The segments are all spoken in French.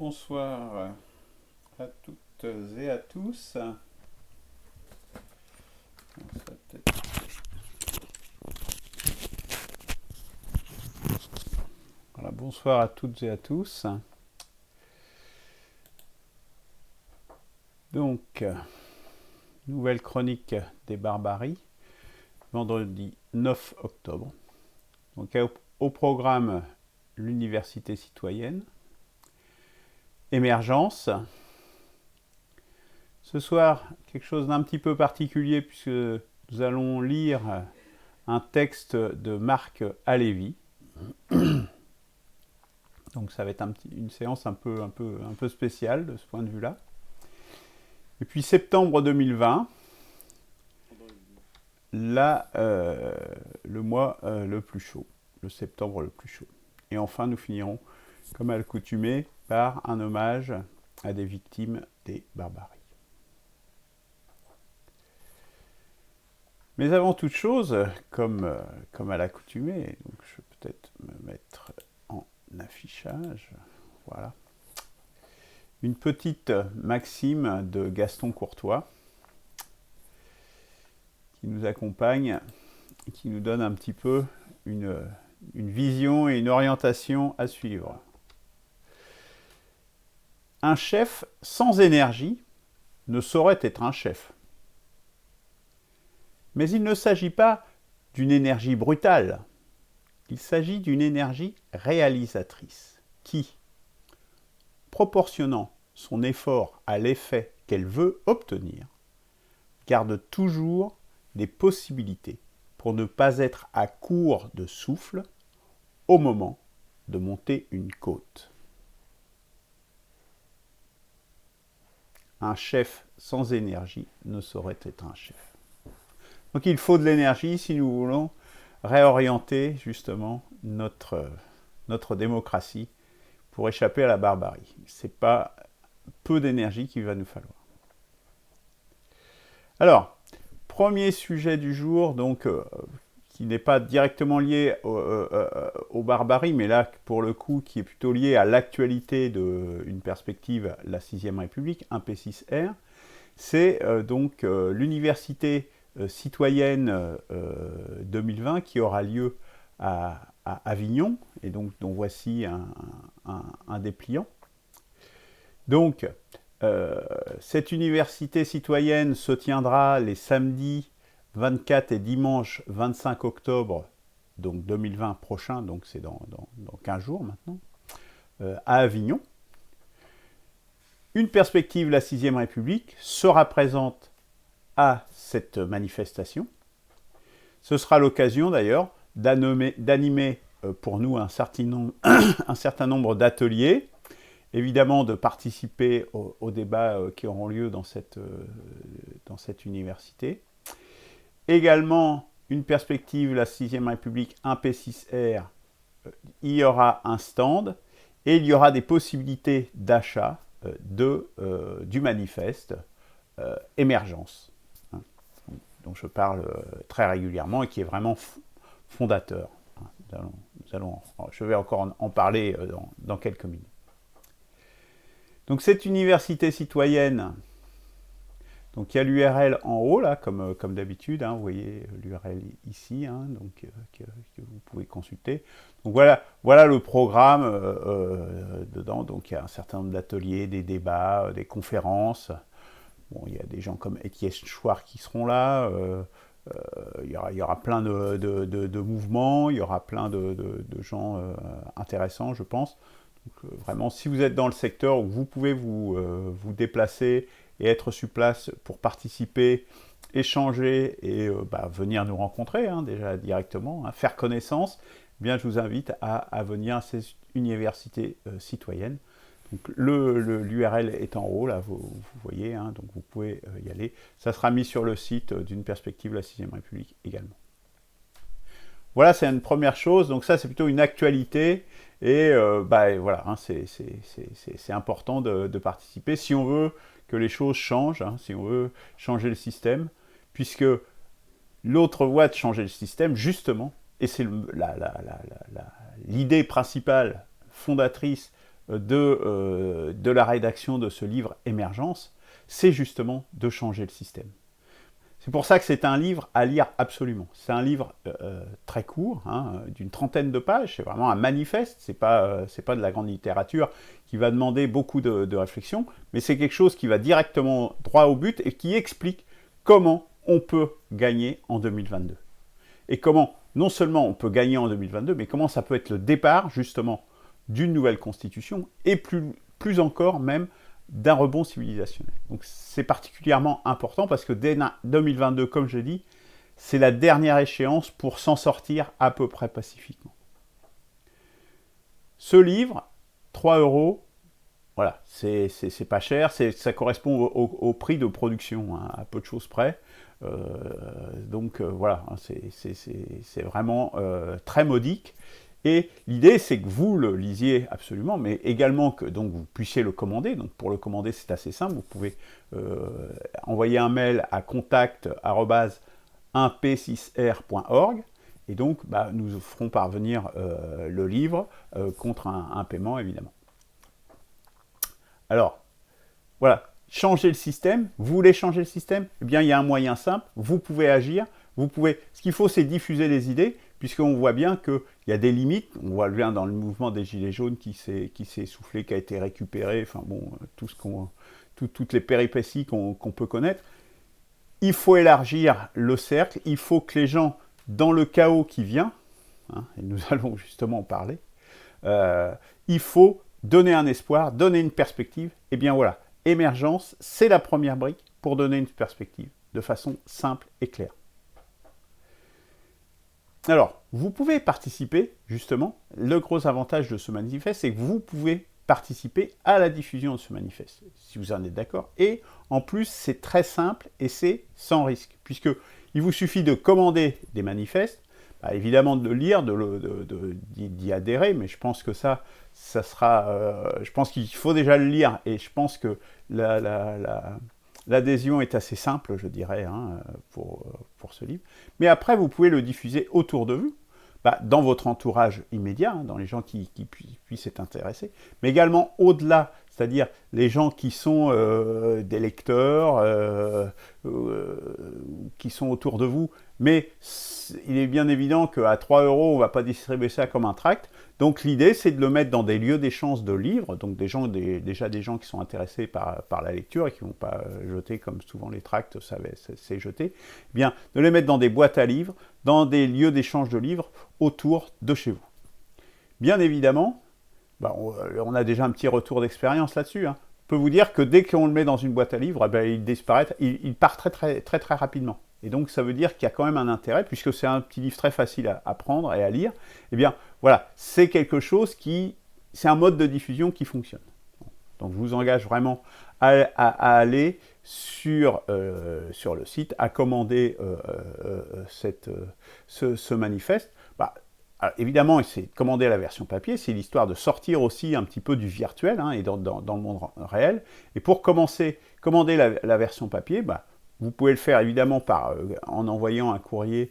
Bonsoir à toutes et à tous. Voilà, bonsoir à toutes et à tous. Donc, nouvelle chronique des barbaries, vendredi 9 octobre. Donc, au programme, l'université citoyenne, émergence. Ce soir, quelque chose d'un petit peu particulier puisque nous allons lire un texte de Marc Halévy. Donc ça va être une séance un peu spéciale de ce point de vue-là. Et puis septembre 2020, là, le mois le plus chaud, le septembre le plus chaud. Et enfin, nous finirons, comme à l'accoutumée, par un hommage à des victimes des barbaries. Mais avant toute chose, comme à l'accoutumée, donc je vais peut-être me mettre en affichage, voilà. Une petite maxime de Gaston Courtois qui nous accompagne et qui nous donne un petit peu une vision et une orientation à suivre. Un chef sans énergie ne saurait être un chef. Mais il ne s'agit pas d'une énergie brutale. Il s'agit d'une énergie réalisatrice qui, proportionnant son effort à l'effet qu'elle veut obtenir, garde toujours des possibilités pour ne pas être à court de souffle au moment de monter une côte. Un chef sans énergie ne saurait être un chef. Donc il faut de l'énergie si nous voulons réorienter justement notre démocratie pour échapper à la barbarie. Ce n'est pas peu d'énergie qu'il va nous falloir. Alors, premier sujet du jour, donc, qui n'est pas directement lié aux barbaries, mais là, pour le coup, qui est plutôt lié à l'actualité d'une perspective, la 6ème République, un P6R, c'est donc l'université citoyenne 2020 qui aura lieu à Avignon, et donc dont voici un dépliant. Donc, cette université citoyenne se tiendra les samedis 24 et dimanche 25 octobre, donc 2020 prochain, donc c'est dans 15 jours maintenant, à Avignon. Une perspective, la 6ème République, sera présente à cette manifestation. Ce sera l'occasion d'ailleurs d'animer pour nous un certain nombre d'ateliers, évidemment de participer aux débats qui auront lieu dans cette université. Également, une perspective, la 6ème République, un P6R, il y aura un stand et il y aura des possibilités d'achat du manifeste émergence, hein, dont je parle très régulièrement et qui est vraiment fondateur. Je vais encore en parler dans quelques minutes. Donc cette université citoyenne, donc il y a l'URL en haut là, comme d'habitude, hein, vous voyez l'URL ici, hein, donc que vous pouvez consulter. Donc voilà le programme dedans. Donc il y a un certain nombre d'ateliers, des débats, des conférences. Bon, il y a des gens comme Étienne Chouard qui seront là. Il y aura plein de mouvements, il y aura plein de gens intéressants, je pense. Donc, vraiment, si vous êtes dans le secteur où vous pouvez vous déplacer et être sur place pour participer, échanger et venir nous rencontrer déjà directement, faire connaissance, eh bien, je vous invite à venir à ces universités citoyennes. Donc l'URL est en haut, là, vous voyez, donc vous pouvez y aller. Ça sera mis sur le site d'une perspective, la 6ème République également. Voilà, c'est une première chose. Donc ça, c'est plutôt une actualité. Et voilà, c'est important de participer si on veut que les choses changent, si on veut changer le système, puisque l'autre voie de changer le système, justement, et c'est l'idée principale, fondatrice de la rédaction de ce livre Émergence, c'est justement de changer le système. C'est pour ça que c'est un livre à lire absolument. C'est un livre très court, hein, d'une 30aine de pages. C'est vraiment un manifeste. C'est pas de la grande littérature qui va demander beaucoup de réflexion, mais c'est quelque chose qui va directement droit au but et qui explique comment on peut gagner en 2022. Et comment, non seulement on peut gagner en 2022, mais comment ça peut être le départ, justement, d'une nouvelle constitution et plus encore même d'un rebond civilisationnel. Donc c'est particulièrement important parce que dès 2022, comme je dis, c'est la dernière échéance pour s'en sortir à peu près pacifiquement. Ce livre, 3 €, voilà, c'est pas cher, ça correspond au prix de production, hein, à peu de choses près. Donc voilà, c'est vraiment très modique. Et l'idée, c'est que vous le lisiez absolument, mais également que donc, vous puissiez le commander. Donc pour le commander, c'est assez simple. Vous pouvez envoyer un mail à contact@1p6r.org et donc nous vous ferons parvenir le livre contre un paiement, évidemment. Alors, voilà, changer le système. Vous voulez changer le système? Eh bien, il y a un moyen simple. Vous pouvez agir. Ce qu'il faut, c'est diffuser les idées, puisqu'on voit bien qu'il y a des limites. On voit bien dans le mouvement des Gilets jaunes qui s'est essoufflé, qui a été récupéré, enfin bon, toutes les péripéties qu'on peut connaître. Il faut élargir le cercle, il faut que les gens, dans le chaos qui vient, hein, et nous allons justement en parler, il faut donner un espoir, donner une perspective. Et bien voilà, Émergence, c'est la première brique pour donner une perspective, de façon simple et claire. Alors, vous pouvez participer, justement, le gros avantage de ce manifeste, c'est que vous pouvez participer à la diffusion de ce manifeste, si vous en êtes d'accord. Et en plus, c'est très simple et c'est sans risque, puisqu'il vous suffit de commander des manifestes, évidemment de le lire, d'y adhérer, mais je pense que ça sera... je pense qu'il faut déjà le lire, et je pense que l'adhésion est assez simple, je dirais, hein, pour ce livre. Mais après, vous pouvez le diffuser autour de vous, dans votre entourage immédiat, hein, dans les gens qui puissent être intéressés, mais également au-delà, c'est-à-dire les gens qui sont des lecteurs, qui sont autour de vous, mais il est bien évident qu'à 3 €, on ne va pas distribuer ça comme un tract. Donc l'idée, c'est de le mettre dans des lieux d'échange de livres, donc déjà des gens qui sont intéressés par la lecture et qui ne vont pas jeter comme souvent les tracts, c'est jeté, eh bien de les mettre dans des boîtes à livres, dans des lieux d'échange de livres autour de chez vous. Bien évidemment, on a déjà un petit retour d'expérience là-dessus, hein. Je peux vous dire que dès qu'on le met dans une boîte à livres, il disparaît, il part très, très, très, très rapidement. Et donc ça veut dire qu'il y a quand même un intérêt, puisque c'est un petit livre très facile à prendre et à lire. Eh bien, voilà, c'est quelque chose c'est un mode de diffusion qui fonctionne. Donc je vous engage vraiment à aller sur le site, à commander ce manifeste. Alors, évidemment, c'est de commander la version papier, c'est l'histoire de sortir aussi un petit peu du virtuel, hein, et dans le monde réel. Et pour commander la version papier, vous pouvez le faire évidemment en envoyant un courriel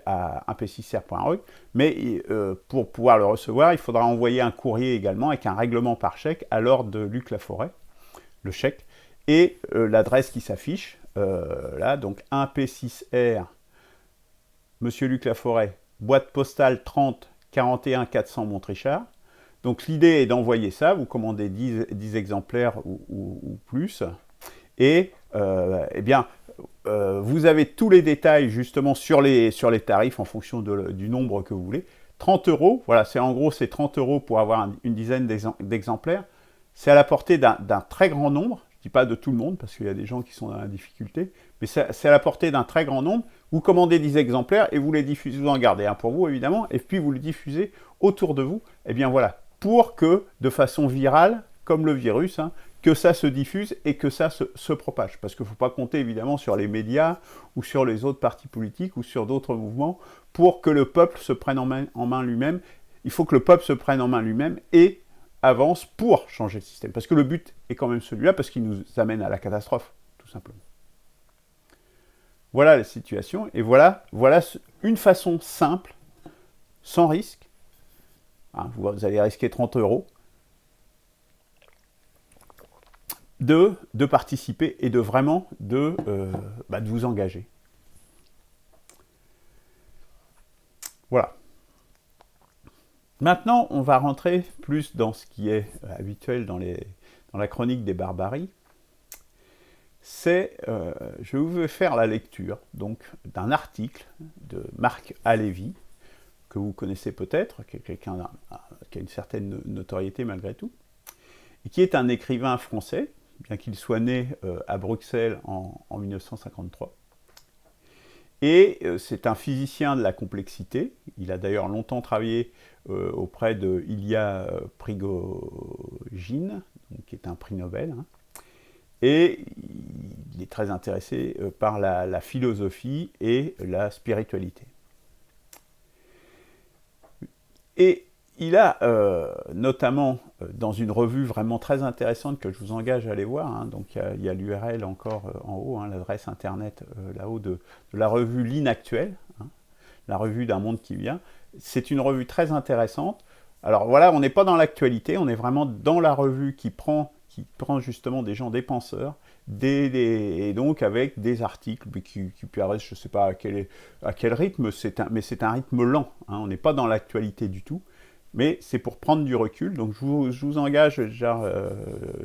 à 1p6r.org, mais pour pouvoir le recevoir, il faudra envoyer un courrier également avec un règlement par chèque à l'ordre de Luc Laforêt, le chèque, et l'adresse qui s'affiche, là, donc 1p6r, Monsieur Luc Laforêt, boîte postale 30 41 400 Montrichard. Donc l'idée est d'envoyer ça, vous commandez 10 exemplaires ou plus, et vous avez tous les détails justement sur les tarifs en fonction du nombre que vous voulez. 30 €, voilà, en gros c'est 30 € pour avoir une dizaine d'exemplaires. C'est à la portée d'un très grand nombre. Je ne dis pas de tout le monde, parce qu'il y a des gens qui sont dans la difficulté, mais c'est à la portée d'un très grand nombre. Vous commandez 10 exemplaires et vous les diffusez, vous en gardez un pour vous évidemment, et puis vous le diffusez autour de vous. Et bien voilà, pour que, de façon virale, comme le virus, hein, que ça se diffuse et que ça se propage. Parce qu'il ne faut pas compter évidemment sur les médias ou sur les autres partis politiques ou sur d'autres mouvements pour que le peuple se prenne en main lui-même. Il faut que le peuple se prenne en main lui-même et avance pour changer le système. Parce que le but est quand même celui-là, parce qu'il nous amène à la catastrophe, tout simplement. Voilà la situation, et voilà une façon simple, sans risque. Hein, vous allez risquer 30 €, de participer et de vraiment de vous engager. Voilà. Maintenant, on va rentrer plus dans ce qui est habituel dans la chronique des barbaries. Je vais faire la lecture donc d'un article de Marc Halévy, que vous connaissez peut-être, qui est quelqu'un qui a une certaine notoriété malgré tout, et qui est un écrivain français, bien qu'il soit né à Bruxelles en 1953. Et c'est un physicien de la complexité. Il a d'ailleurs longtemps travaillé auprès de Ilya Prigogine, qui est un prix Nobel. Hein. Et il est très intéressé par la philosophie et la spiritualité. Et il a notamment dans une revue vraiment très intéressante que je vous engage à aller voir, hein, donc il y a l'URL encore en haut, hein, l'adresse internet là-haut de la revue L'Inactuel, hein, la revue d'un monde qui vient. C'est une revue très intéressante. Alors voilà, on n'est pas dans l'actualité, on est vraiment dans la revue qui prend justement des gens, des penseurs, et donc avec des articles qui paraissent, je ne sais pas à quel rythme, mais c'est un rythme lent, hein, on n'est pas dans l'actualité du tout. Mais c'est pour prendre du recul, donc je vous engage, j'ai déjà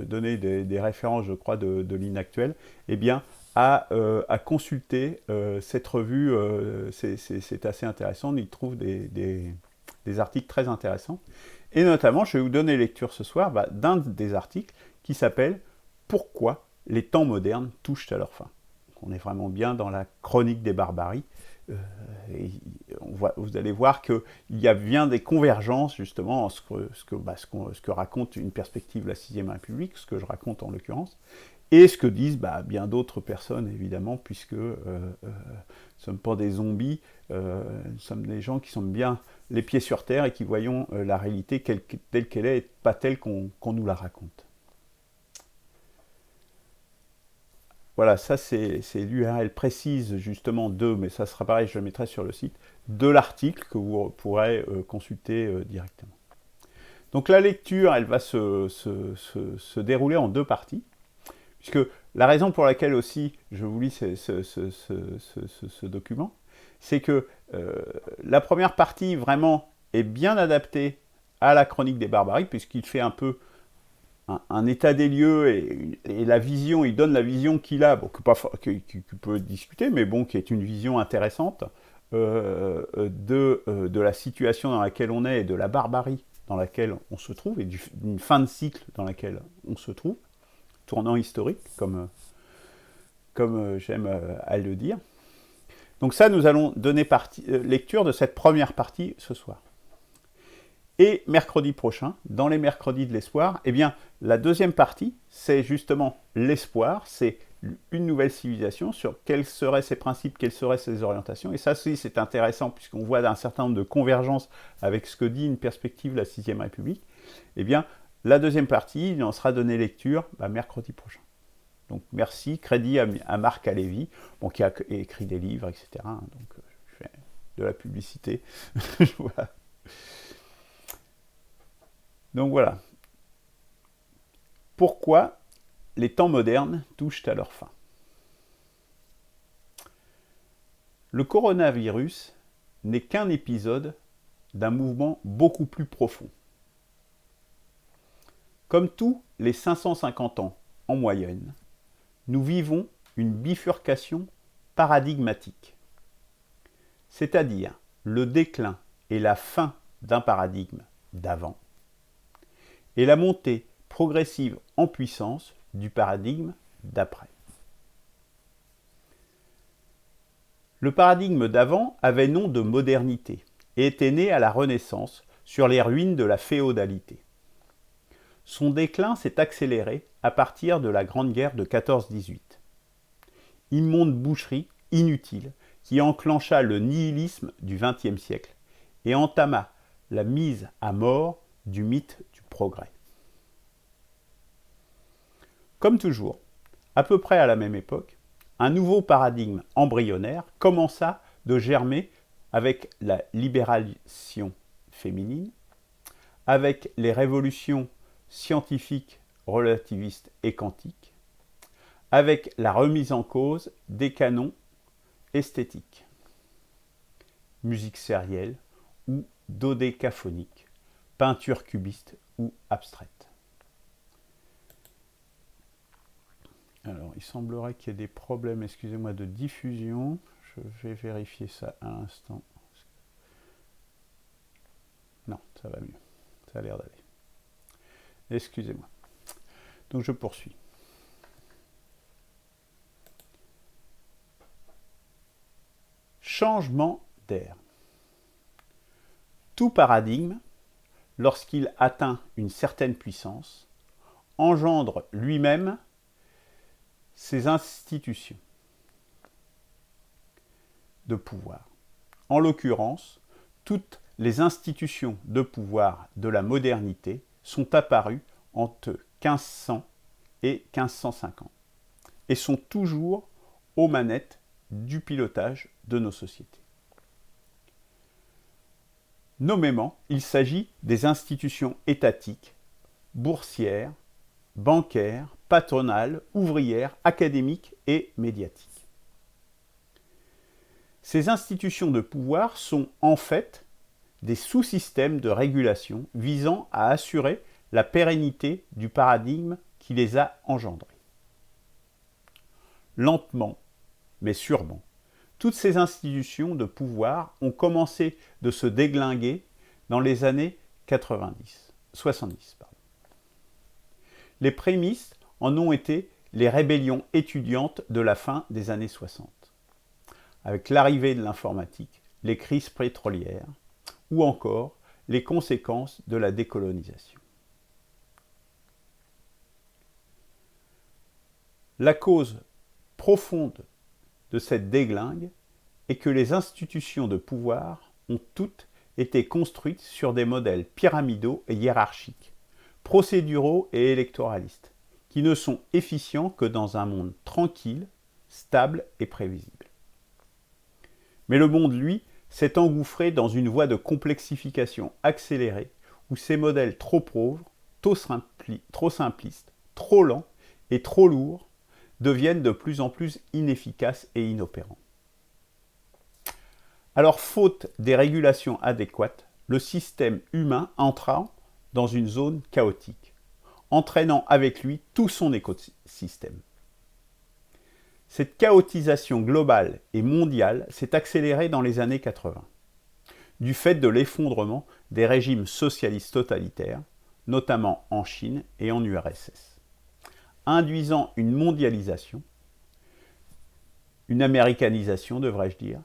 donné des références, je crois, de l'Inactuel, eh bien, à consulter cette revue, c'est assez intéressant, on y trouve des articles très intéressants. Et notamment, je vais vous donner lecture ce soir d'un des articles qui s'appelle « Pourquoi les temps modernes touchent à leur fin ». On est vraiment bien dans la chronique des barbaries. Et vous allez voir qu'il y a bien des convergences justement en ce que raconte une perspective de la 6ème République, ce que je raconte en l'occurrence, et ce que disent bien d'autres personnes évidemment, puisque nous ne sommes pas des zombies, nous sommes des gens qui sont bien les pieds sur terre et qui voyons la réalité telle qu'elle est et pas telle qu'on nous la raconte. Voilà, ça c'est l'URL précise justement mais ça sera pareil, je le mettrai sur le site, de l'article que vous pourrez consulter directement. Donc la lecture, elle va se dérouler en 2 parties, puisque la raison pour laquelle aussi je vous lis ce document, c'est que la première partie vraiment est bien adaptée à la chronique des barbaries, puisqu'il fait un peu un état des lieux et la vision, il donne la vision qu'il a, qui peut discuter, mais bon, qui est une vision intéressante de la situation dans laquelle on est et de la barbarie dans laquelle on se trouve et d'une fin de cycle dans laquelle on se trouve, tournant historique, comme j'aime à le dire. Donc ça, nous allons donner lecture de cette première partie ce soir. Et mercredi prochain, dans les mercredis de l'espoir, eh bien, la deuxième partie, c'est justement l'espoir, c'est une nouvelle civilisation, sur quels seraient ses principes, quelles seraient ses orientations. Et ça aussi, c'est intéressant, puisqu'on voit un certain nombre de convergences avec ce que dit une perspective de la 6ème République. Eh bien, la deuxième partie, il en sera donné lecture mercredi prochain. Donc, merci, crédit à Marc Halévy, qui a écrit des livres, etc. Donc, je fais de la publicité. Voilà. Donc voilà. Pourquoi les temps modernes touchent à leur fin? Le coronavirus n'est qu'un épisode d'un mouvement beaucoup plus profond. Comme tous les 550 ans en moyenne, nous vivons une bifurcation paradigmatique, c'est-à-dire le déclin et la fin d'un paradigme d'avant, et la montée progressive en puissance du paradigme d'après. Le paradigme d'avant avait nom de modernité et était né à la Renaissance sur les ruines de la féodalité. Son déclin s'est accéléré à partir de la Grande Guerre de 14-18. Immonde boucherie inutile qui enclencha le nihilisme du XXe siècle et entama la mise à mort du mythe du progrès. Comme toujours, à peu près à la même époque, un nouveau paradigme embryonnaire commença de germer avec la libération féminine, avec les révolutions scientifiques, relativistes et quantiques, avec la remise en cause des canons esthétiques, musique sérielle ou dodécaphonique, peinture cubiste ou abstraite. Alors, il semblerait qu'il y ait des problèmes, excusez-moi, de diffusion. Je vais vérifier ça à l'instant. Non, ça va mieux. Ça a l'air d'aller. Excusez-moi. Donc, je poursuis. Changement d'air. Tout paradigme, lorsqu'il atteint une certaine puissance, engendre lui-même ses institutions de pouvoir. En l'occurrence, toutes les institutions de pouvoir de la modernité sont apparues entre 1500 et 1550 et sont toujours aux manettes du pilotage de nos sociétés. Nommément, il s'agit des institutions étatiques, boursières, bancaires, patronales, ouvrières, académiques et médiatiques. Ces institutions de pouvoir sont en fait des sous-systèmes de régulation visant à assurer la pérennité du paradigme qui les a engendrés. Lentement, mais sûrement, toutes ces institutions de pouvoir ont commencé de se déglinguer dans les années 70. Les prémices en ont été les rébellions étudiantes de la fin des années 60, avec l'arrivée de l'informatique, les crises pétrolières ou encore les conséquences de la décolonisation. La cause profonde de cette déglingue est que les institutions de pouvoir ont toutes été construites sur des modèles pyramidaux et hiérarchiques, procéduraux et électoralistes, qui ne sont efficients que dans un monde tranquille, stable et prévisible. Mais le monde, lui, s'est engouffré dans une voie de complexification accélérée où ces modèles trop pauvres, trop simplistes, trop lents et trop lourds deviennent de plus en plus inefficaces et inopérants. Alors, faute des régulations adéquates, le système humain entra dans une zone chaotique, entraînant avec lui tout son écosystème. Cette chaotisation globale et mondiale s'est accélérée dans les années 80, du fait de l'effondrement des régimes socialistes totalitaires, notamment en Chine et en URSS, induisant une mondialisation, une américanisation devrais-je dire,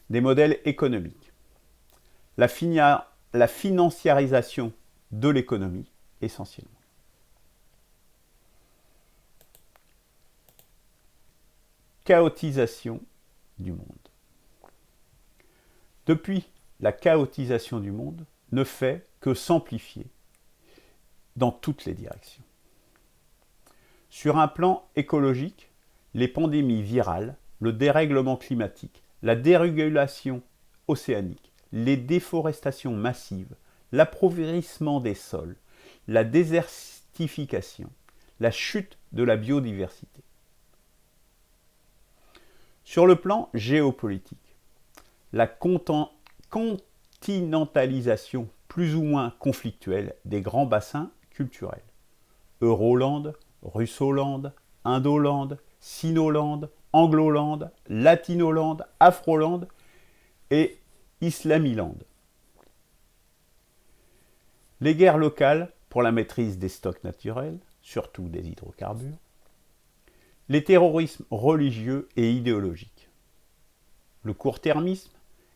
des modèles économiques, la financiarisation de l'économie essentiellement. Chaotisation du monde. Depuis, la chaotisation du monde ne fait que s'amplifier dans toutes les directions. Sur un plan écologique, les pandémies virales, le dérèglement climatique, la dérégulation océanique, les déforestations massives, l'appauvrissement des sols, la désertification, la chute de la biodiversité. Sur le plan géopolitique, la continentalisation plus ou moins conflictuelle des grands bassins culturels, Euroland, Russoland, Indoland, Sinoland, Angloland, Latinoland, Afroland et Islamiland. Les guerres locales pour la maîtrise des stocks naturels, surtout des hydrocarbures, les terrorismes religieux et idéologiques, le court-termisme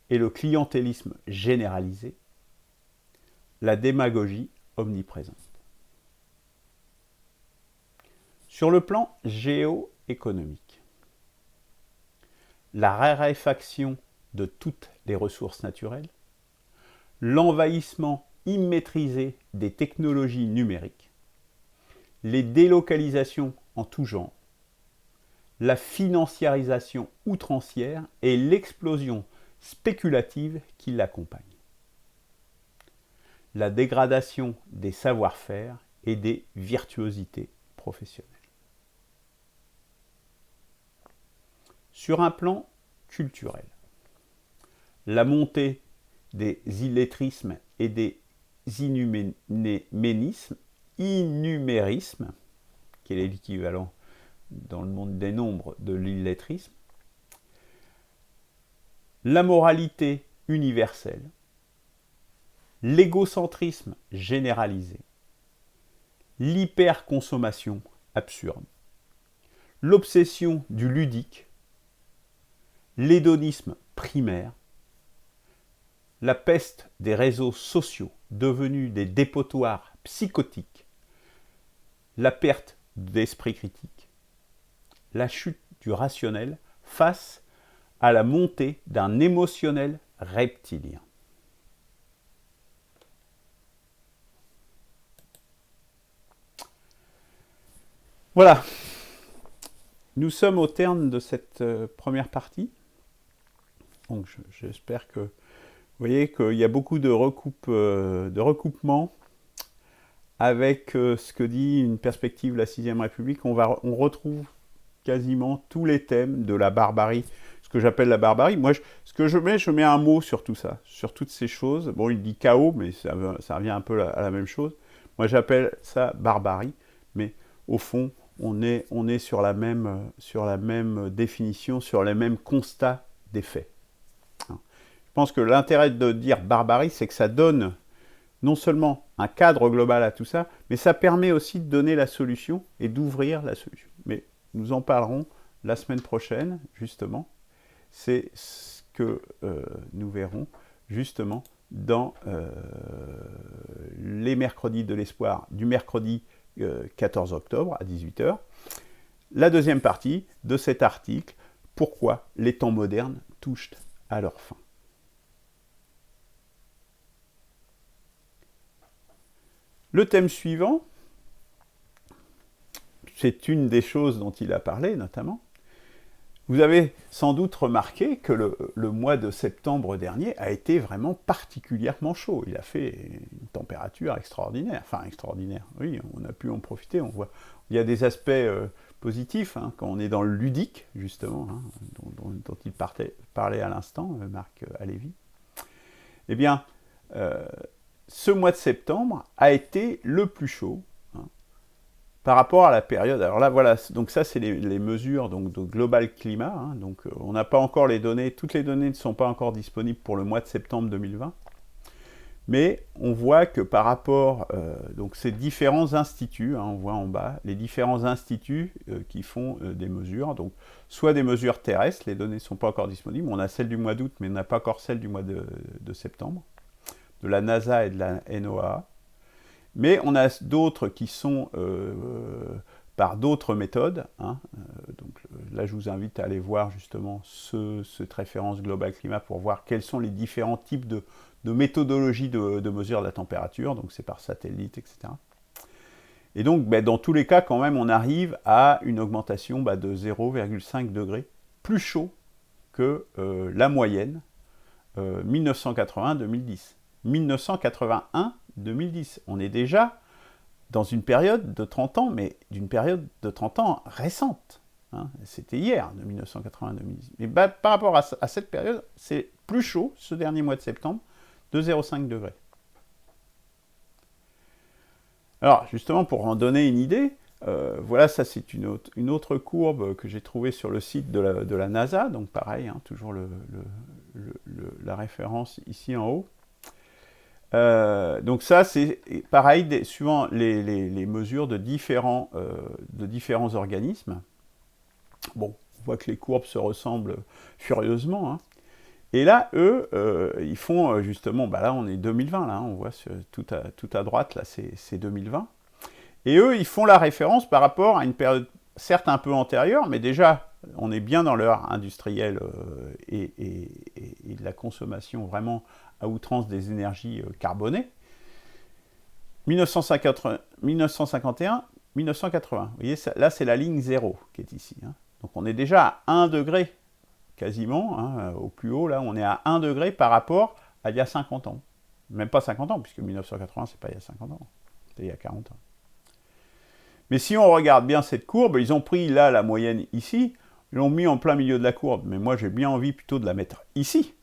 et le clientélisme généralisé, la démagogie omniprésente. Sur le plan géoéconomique, la raréfaction de toutes les ressources naturelles, l'envahissement immaîtrisé des technologies numériques, les délocalisations en tout genre, la financiarisation outrancière et l'explosion spéculative qui l'accompagne, la dégradation des savoir-faire et des virtuosités professionnelles. Sur un plan culturel, la montée des illettrismes et des innumérismes, qui est l'équivalent dans le monde des nombres de l'illettrisme, la moralité universelle, l'égocentrisme généralisé, l'hyperconsommation absurde, l'obsession du ludique, l'hédonisme primaire, la peste des réseaux sociaux devenus des dépotoirs psychotiques, la perte d'esprit critique, la chute du rationnel face à la montée d'un émotionnel reptilien. Voilà, nous sommes au terme de cette première partie. Donc j'espère que vous voyez qu'il y a beaucoup de recoupements avec ce que dit une perspective de la 6ème République. On retrouve quasiment tous les thèmes de la barbarie, ce que j'appelle la barbarie. Moi, ce que je mets un mot sur tout ça, sur toutes ces choses. Bon, il dit chaos, mais ça revient un peu à la même chose. Moi, j'appelle ça barbarie, mais au fond, on est sur la même définition, sur les mêmes constats des faits. Je pense que l'intérêt de dire barbarie, c'est que ça donne non seulement un cadre global à tout ça, mais ça permet aussi de donner la solution et d'ouvrir la solution. Mais nous en parlerons la semaine prochaine, justement. C'est ce que nous verrons, justement, dans les mercredis de l'espoir du mercredi 14 octobre à 18h. La deuxième partie de cet article, pourquoi les temps modernes touchent à leur fin. Le thème suivant, c'est une des choses dont il a parlé notamment. Vous avez sans doute remarqué que le mois de septembre dernier a été vraiment particulièrement chaud. Il a fait une température extraordinaire. Enfin, extraordinaire, oui, on a pu en profiter. On voit, il y a des aspects positifs, hein, quand on est dans le ludique, justement, hein, dont il parlait à l'instant, Marc Alévi. Eh bien, ce mois de septembre a été le plus chaud, hein, par rapport à la période. Alors là, voilà, donc ça, c'est les mesures donc, de Global Climat. Hein, donc, on n'a pas encore les données, toutes les données ne sont pas encore disponibles pour le mois de septembre 2020. Mais on voit que par rapport, donc ces différents instituts, hein, on voit en bas, les différents instituts qui font des mesures, donc soit des mesures terrestres, les données ne sont pas encore disponibles, on a celle du mois d'août, mais on n'a pas encore celle du mois de septembre, de la NASA et de la NOAA. Mais on a d'autres qui sont par d'autres méthodes. Hein, donc là, je vous invite à aller voir justement cette référence Global Climat pour voir quels sont les différents types de méthodologies de mesure de la température. Donc c'est par satellite, etc. Et donc, dans tous les cas, quand même, on arrive à une augmentation de 0,5 degrés plus chaud que la moyenne 1980-2010. 1981-2010. On est déjà dans une période de 30 ans, mais d'une période de 30 ans récente. Hein. C'était hier, de 1980-2010. Mais par rapport à cette période, c'est plus chaud, ce dernier mois de septembre, de 0,5 degrés. Alors, justement, pour en donner une idée, voilà, ça c'est une autre courbe que j'ai trouvée sur le site de la NASA, donc pareil, hein, toujours la référence ici en haut. Donc ça, c'est pareil, suivant les mesures de différents organismes. Bon, on voit que les courbes se ressemblent furieusement. Hein. Et là, eux, ils font justement, là on est 2020, là, on voit tout à droite, là c'est 2020. Et eux, ils font la référence par rapport à une période, certes un peu antérieure, mais déjà, on est bien dans l'heure industrielle et de la consommation vraiment à outrance des énergies carbonées. 1951, 1980. Vous voyez, là, c'est la ligne 0 qui est ici. Hein. Donc, on est déjà à 1 degré, quasiment, hein, au plus haut, là, on est à 1 degré par rapport à il y a 50 ans. Même pas 50 ans, puisque 1980, c'est pas il y a 50 ans, c'est il y a 40 ans. Mais si on regarde bien cette courbe, ils ont pris là la moyenne ici, Ils l'ont mis en plein milieu de la courbe, mais moi j'ai bien envie plutôt de la mettre ici,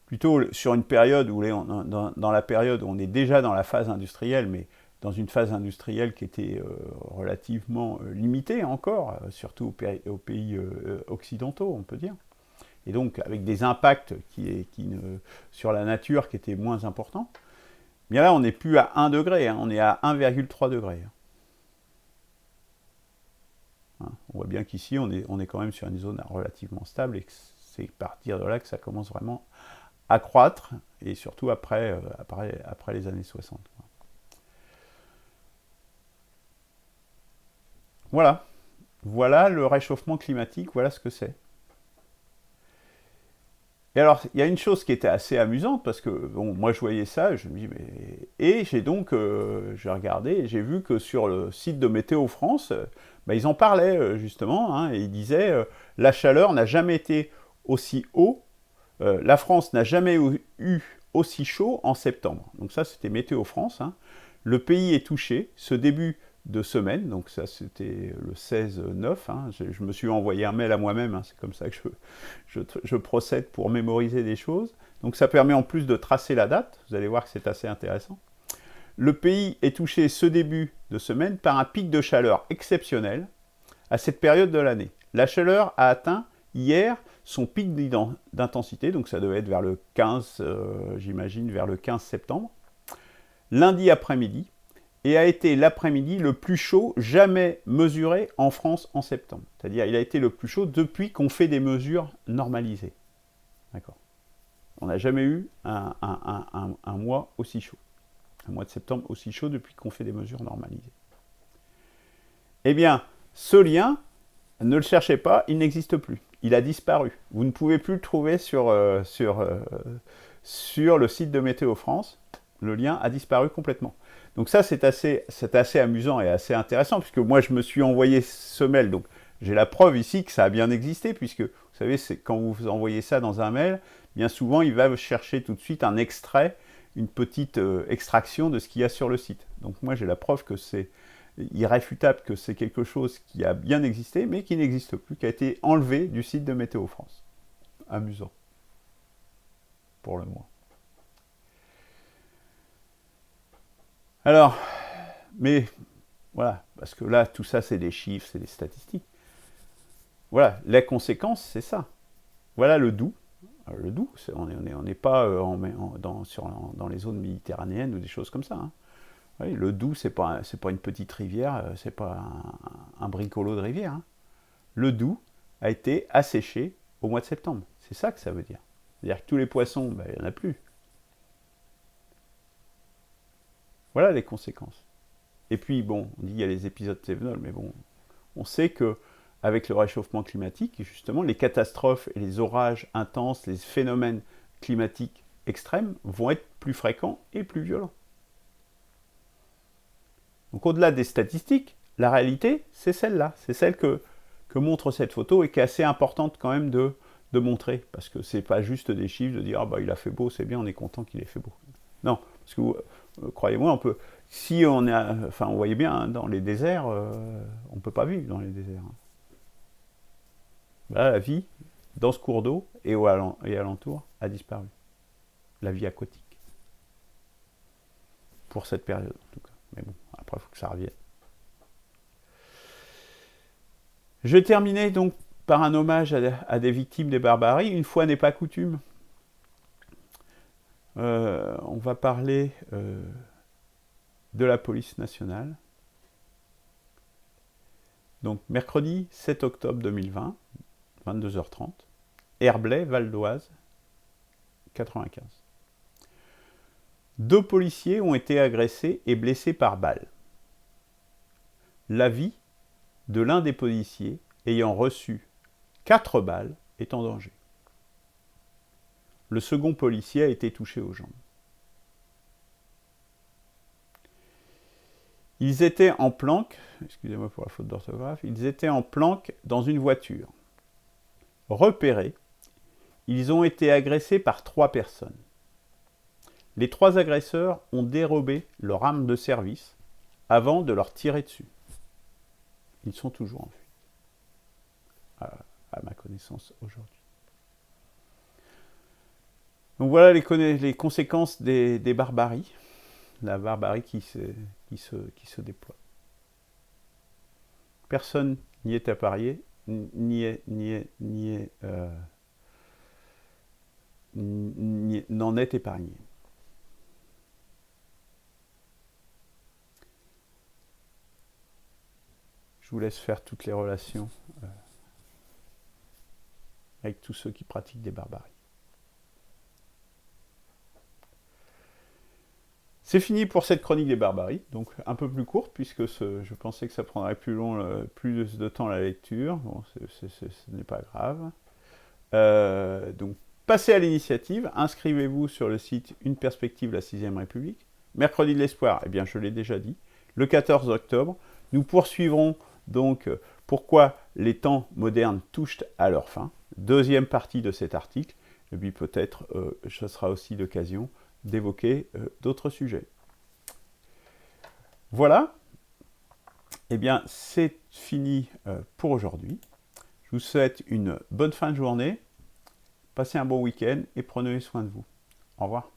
plutôt sur une période où dans la période où on est déjà dans la phase industrielle, mais dans une phase industrielle qui était relativement limitée encore, surtout aux pays occidentaux, on peut dire. Et donc avec des impacts sur la nature qui étaient moins importants. Bien là, on n'est plus à 1 degré, hein, on est à 1,3 degré. Hein, on voit bien qu'ici, on est quand même sur une zone relativement stable et que c'est à partir de là que ça commence vraiment à croître, et surtout après les années 60. Voilà. Voilà le réchauffement climatique, voilà ce que c'est. Et alors, il y a une chose qui était assez amusante, parce que bon, moi je voyais ça, je me dis, mais... Et j'ai donc, j'ai regardé, et j'ai vu que sur le site de Météo France, bah, ils en parlaient justement, hein, et ils disaient, la chaleur n'a jamais été aussi haut, la France n'a jamais eu aussi chaud en septembre. Donc ça, c'était Météo France. Hein. Le pays est touché, ce début de semaine, donc ça c'était le 16-9, hein, je me suis envoyé un mail à moi-même, hein, c'est comme ça que je procède pour mémoriser des choses, donc ça permet en plus de tracer la date, vous allez voir que c'est assez intéressant. Le pays est touché ce début de semaine par un pic de chaleur exceptionnel à cette période de l'année. La chaleur a atteint hier son pic d'intensité, donc ça devait être vers le 15, j'imagine, vers le 15 septembre, lundi après-midi, et a été l'après-midi le plus chaud jamais mesuré en France en septembre. C'est-à-dire il a été le plus chaud depuis qu'on fait des mesures normalisées. D'accord. On n'a jamais eu un mois aussi chaud. Un mois de septembre aussi chaud depuis qu'on fait des mesures normalisées. Eh bien, ce lien, ne le cherchez pas, il n'existe plus. Il a disparu. Vous ne pouvez plus le trouver sur le site de Météo France. Le lien a disparu complètement. Donc ça, c'est assez amusant et assez intéressant, puisque moi, je me suis envoyé ce mail. Donc, j'ai la preuve ici que ça a bien existé, puisque, vous savez, quand vous envoyez ça dans un mail, bien souvent, il va chercher tout de suite un extrait, une petite extraction de ce qu'il y a sur le site. Donc moi, j'ai la preuve que c'est irréfutable, que c'est quelque chose qui a bien existé, mais qui n'existe plus, qui a été enlevé du site de Météo France. Amusant. Pour le moins. Alors, mais voilà, parce que là, tout ça, c'est des chiffres, c'est des statistiques. Voilà, la conséquence, c'est ça. Voilà le Doubs. Alors, le Doubs, on n'est pas dans les zones méditerranéennes ou des choses comme ça. Hein. Oui, le Doubs, c'est pas une petite rivière, c'est pas un bricolo de rivière. Hein. Le Doubs a été asséché au mois de septembre. C'est ça que ça veut dire. C'est-à-dire que tous les poissons, ben, il n'y en a plus. Voilà les conséquences. Et puis, bon, on dit qu'il y a les épisodes Cévenol, mais bon, on sait que avec le réchauffement climatique, justement, les catastrophes et les orages intenses, les phénomènes climatiques extrêmes vont être plus fréquents et plus violents. Donc, au-delà des statistiques, la réalité, c'est celle-là. C'est celle que montre cette photo et qui est assez importante quand même de montrer. Parce que c'est pas juste des chiffres de dire « Ah bah il a fait beau, c'est bien, on est content qu'il ait fait beau ». Non, parce que croyez-moi, on peut... Si on a... Enfin, on voyait bien, hein, dans les déserts, on ne peut pas vivre dans les déserts. Hein. Là, la vie, dans ce cours d'eau et alentour, a disparu. La vie aquatique. Pour cette période, en tout cas. Mais bon, après, il faut que ça revienne. Je vais terminer donc par un hommage à des victimes des barbaries. Une fois n'est pas coutume. On va parler de la police nationale. Donc, mercredi 7 octobre 2020, 22h30, Herblay, Val d'Oise, 95. 2 policiers ont été agressés et blessés par balle. La vie de l'un des policiers ayant reçu 4 balles est en danger. Le second policier a été touché aux jambes. Ils étaient en planque, excusez-moi pour la faute d'orthographe, ils étaient en planque dans une voiture. Repérés, ils ont été agressés par 3 personnes. Les 3 agresseurs ont dérobé leur arme de service avant de leur tirer dessus. Ils sont toujours en fuite. à ma connaissance aujourd'hui. Donc voilà les conséquences des barbaries, la barbarie qui se déploie. Personne n'y est apparié, n'en est épargné. Je vous laisse faire toutes les relations avec tous ceux qui pratiquent des barbaries. C'est fini pour cette chronique des barbaries, donc un peu plus courte, puisque je pensais que ça prendrait plus de temps la lecture. Bon, ce n'est pas grave. Donc, passez à l'initiative, inscrivez-vous sur le site Une perspective, la 6ème République. Mercredi de l'espoir, eh bien je l'ai déjà dit, le 14 octobre, nous poursuivrons donc pourquoi les temps modernes touchent à leur fin. Deuxième partie de cet article, et puis peut-être ce sera aussi l'occasion d'évoquer d'autres sujets. Voilà, eh bien c'est fini pour aujourd'hui. Je vous souhaite une bonne fin de journée, passez un bon week-end et prenez soin de vous. Au revoir.